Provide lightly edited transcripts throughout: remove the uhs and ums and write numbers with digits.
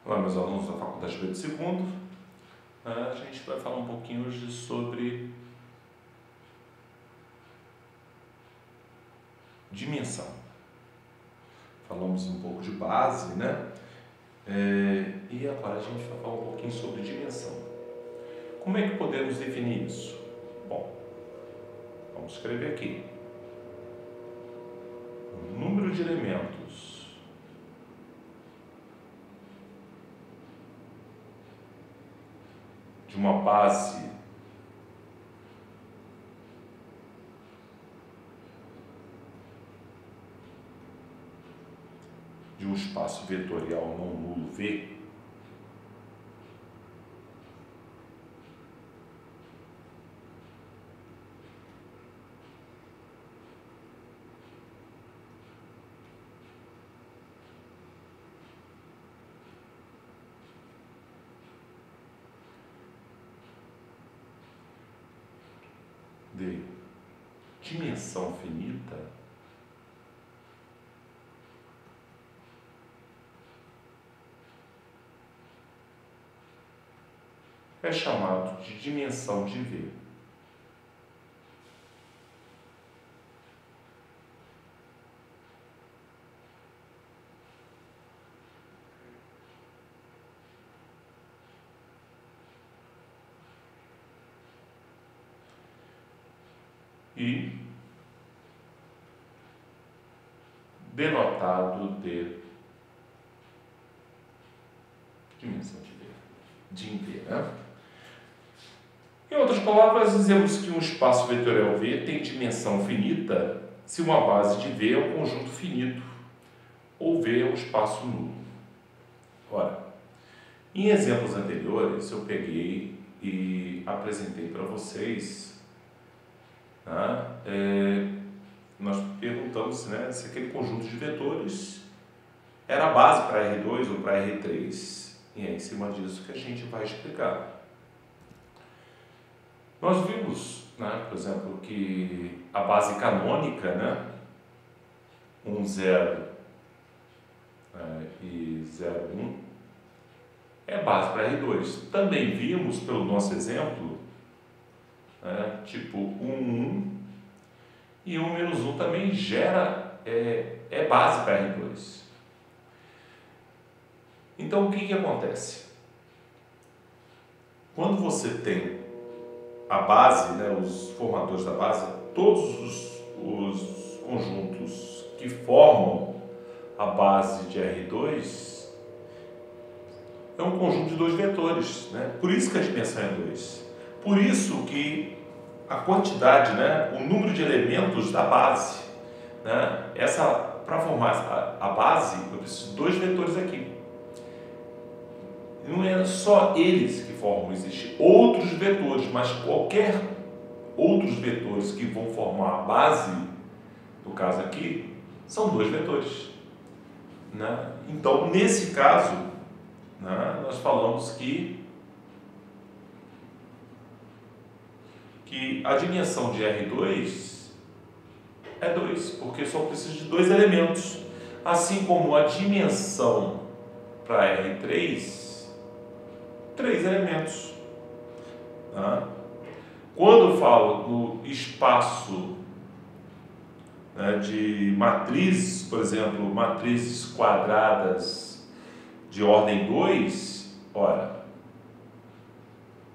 Olá, meus alunos da Faculdade Pedro II. A gente vai falar um pouquinho hoje sobre dimensão. Falamos um pouco de base, né? E agora a gente vai falar um pouquinho sobre dimensão. Como é que podemos definir isso? Bom, vamos escrever aqui. O número de elementos de uma base de um espaço vetorial não nulo V de dimensão finita é chamado de dimensão de V. E denotado de dimensão de V, né? Em outras palavras, dizemos que um espaço vetorial V tem dimensão finita se uma base de V é um conjunto finito ou V é um espaço nulo. Ora, em exemplos anteriores eu peguei e apresentei para vocês, né? Nós perguntamos, né, se aquele conjunto de vetores era a base para R2 ou para R3. E é em cima disso que a gente vai explicar. Nós vimos, né, por exemplo, que a base canônica, né, 1, 0 e 0, 1, é base para R2. Também vimos, pelo nosso exemplo, né, tipo 1, 1 e 1 menos 1 também gera, é base para R2. Então, o que acontece? Quando você tem a base, né, os formadores da base, todos os conjuntos que formam a base de R2 é um conjunto de dois vetores, né? Por isso que a dimensão é 2. Por isso que a quantidade, né, o número de elementos da base, né, para formar a base, eu preciso de dois vetores aqui. Não é só eles que formam, existem outros vetores, mas qualquer outros vetores que vão formar a base, no caso aqui, são dois vetores, né? Então, nesse caso, né, nós falamos que a dimensão de R2 é 2, porque só precisa de dois elementos, assim como a dimensão para R3, 3 elementos. Tá? Quando eu falo no espaço, né, de matrizes, por exemplo, matrizes quadradas de ordem 2, ora,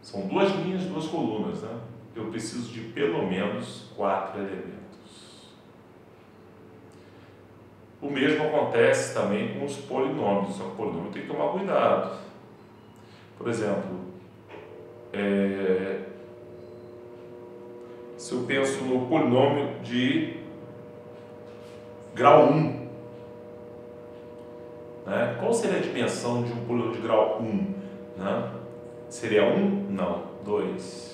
são duas linhas, duas colunas, né? Eu preciso de pelo menos 4 elementos. O mesmo acontece também com os polinômios, só que o polinômio tem que tomar cuidado. Por exemplo, se eu penso no polinômio de grau 1, né? Qual seria a dimensão de um polinômio de grau 1? Né? Seria 1? Não, 2.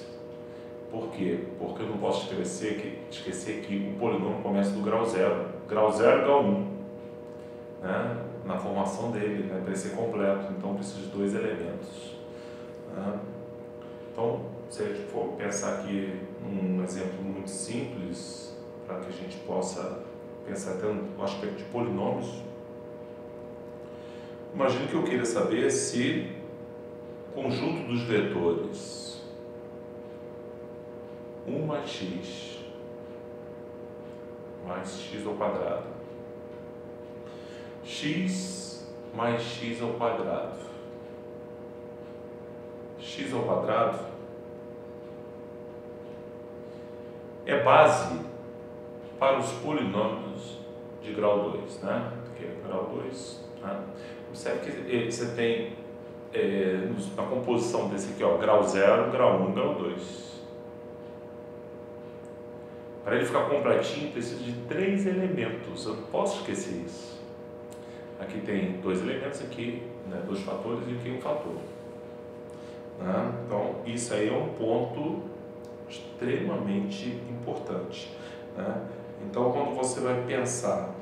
Por quê? Porque eu não posso esquecer que o polinômio começa do grau 0. Grau 0 e grau 1. Né? Na formação dele, né? Para ele ser completo. Então, eu preciso de 2 elementos. Né? Então, se a gente for pensar aqui num exemplo muito simples, para que a gente possa pensar até no aspecto de polinômios, imagino que eu queira saber se o conjunto dos vetores 1 mais x mais x ao quadrado, x mais x ao quadrado, x ao quadrado é base para os polinômios de grau 2, né? Que é grau 2, né? Observe que você tem na composição desse aqui, ó, grau 0, grau 1, grau 2. Para ele ficar completinho, precisa de 3 elementos. Eu não posso esquecer isso. Aqui tem 2 elementos, aqui, né, 2 fatores e aqui um fator. Né? Então, isso aí é um ponto extremamente importante. Né? Então, quando você vai pensar,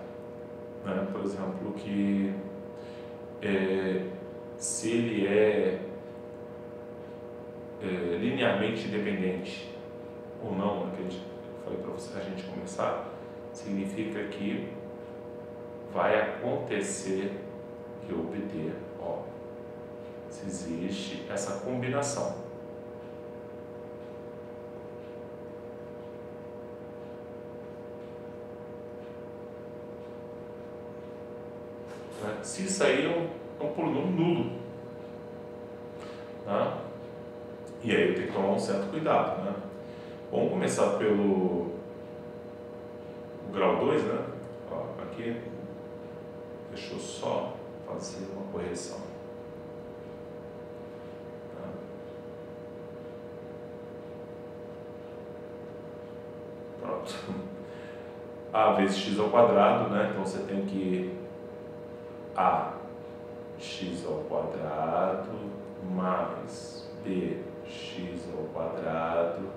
né, por exemplo, que se ele é linearmente independente ou não, que eu falei para você a gente começar, significa que vai acontecer de eu obter, ó, se existe essa combinação. Né? Se isso aí é um polinômio nulo, né? E aí eu tenho que tomar um certo cuidado, né? Vamos começar pelo grau 2, né? Ó, aqui, deixa eu só fazer uma correção. Tá? Pronto. A vezes x ao quadrado, né? Então você tem que a x ao quadrado mais bx ao quadrado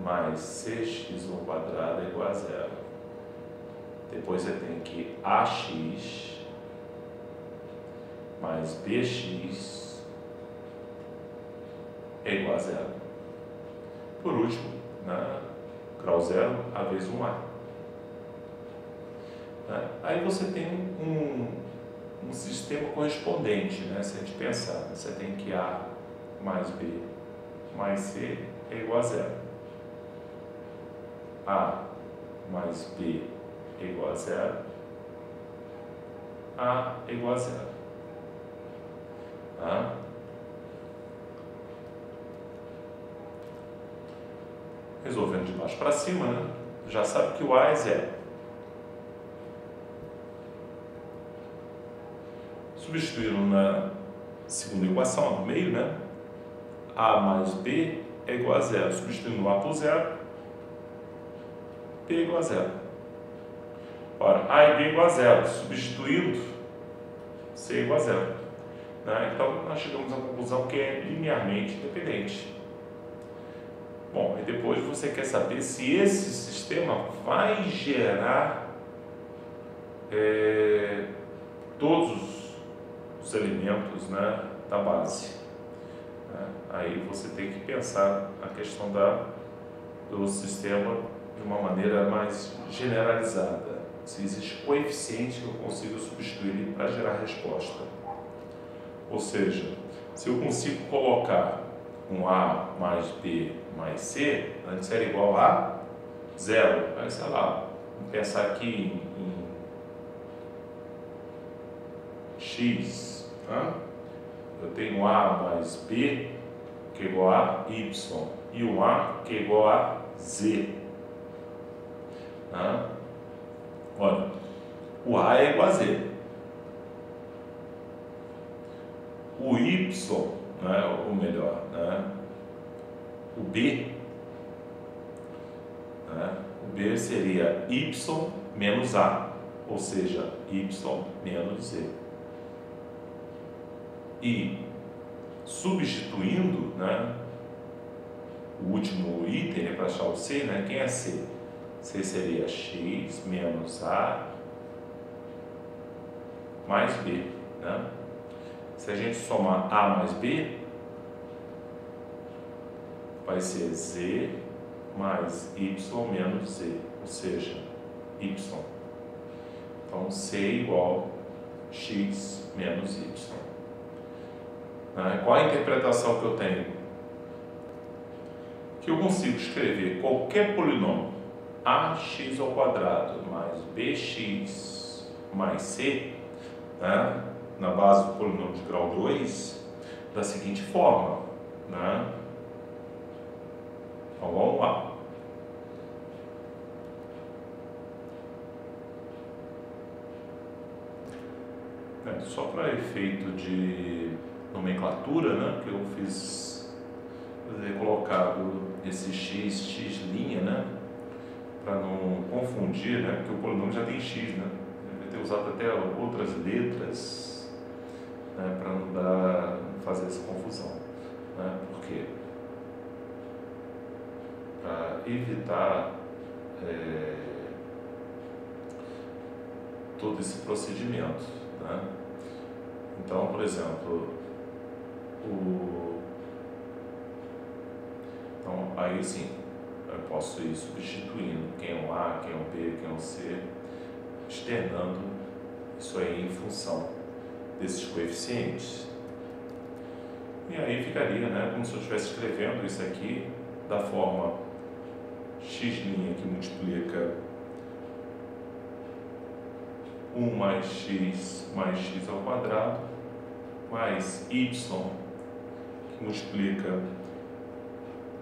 mais cx ao quadrado é igual a 0. Depois você tem que ax mais bx é igual a 0. Por último, né, grau 0, a vezes 1a. Né? Aí você tem um sistema correspondente, né? Se a gente pensar, você tem que a mais b mais c é igual a 0. A mais B é igual a 0. A é igual a 0. Tá? Resolvendo de baixo para cima, né? Já sabe que o A é 0. Substituindo na segunda equação, no meio, né? A mais B é igual a 0. Substituindo o A por 0, B igual a 0. Ora, A e B igual a 0. Substituindo, C igual a 0. Né? Então, nós chegamos à conclusão que é linearmente independente. Bom, e depois você quer saber se esse sistema vai gerar todos os elementos, né, da base. Né? Aí você tem que pensar a questão do sistema de uma maneira mais generalizada. Se existe coeficiente que eu consigo substituir ele para gerar resposta. Ou seja, se eu consigo colocar um A mais B mais C, antes era igual a 0. Aí, sei lá, vamos pensar aqui em X. Tá? Eu tenho A mais B, que é igual a Y, e o A, que é igual a Z. Tá? Olha, o A é igual a Z. O Y, né, ou melhor, né, o B, né, o B seria Y menos A, ou seja, Y menos Z. E substituindo, né, o último item, né, para achar o C, né, quem é C? C seria X menos A mais B. Né? Se a gente somar A mais B, vai ser Z mais Y menos Z, ou seja, Y. Então, C igual x menos y. Qual a interpretação que eu tenho? Que eu consigo escrever qualquer polinômio ax ao quadrado mais bx mais c, né, na base do polinômio de grau 2, da seguinte forma. Né? Então vamos lá. Só para efeito de nomenclatura, né, que eu fiz colocado esse x, né, para não confundir, né, porque o polinômio já tem x, né, eu devia ter usado até outras letras, né, para não fazer essa confusão, né, por quê? Para evitar todo esse procedimento, né? Então, por exemplo, então, aí sim, eu posso ir substituindo quem é o A, quem é o B, quem é o C, externando isso aí em função desses coeficientes. E aí ficaria, né, como se eu estivesse escrevendo isso aqui da forma x' que multiplica 1 mais x ao quadrado, mais y, que multiplica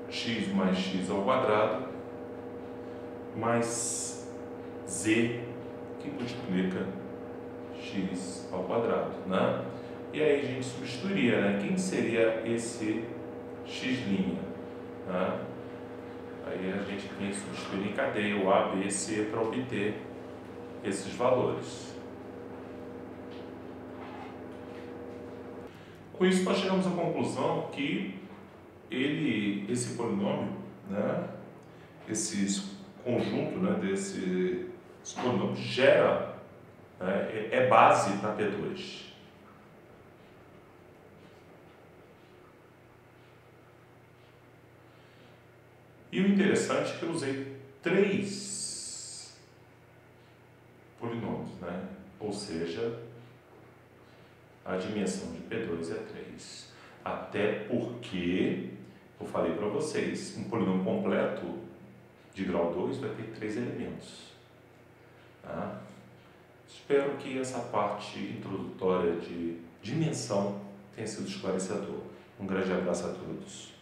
x mais x ao quadrado, mais z, que multiplica x ao quadrado, né? E aí a gente substituiria, né? Quem seria esse x', né? Aí a gente tem que substituir em cadeia o A, B, C para obter esses valores. Com isso nós chegamos à conclusão que esse polinômio, né, esse conjunto, né, desse polinômio gera, né, é base para P2. E o interessante é que eu usei 3 polinômios, né? Ou seja, a dimensão de P2 é 3. Até porque, eu falei para vocês, um polinômio completo de grau 2 vai ter 3 elementos. Tá? Espero que essa parte introdutória de dimensão tenha sido esclarecedor. Um grande abraço a todos.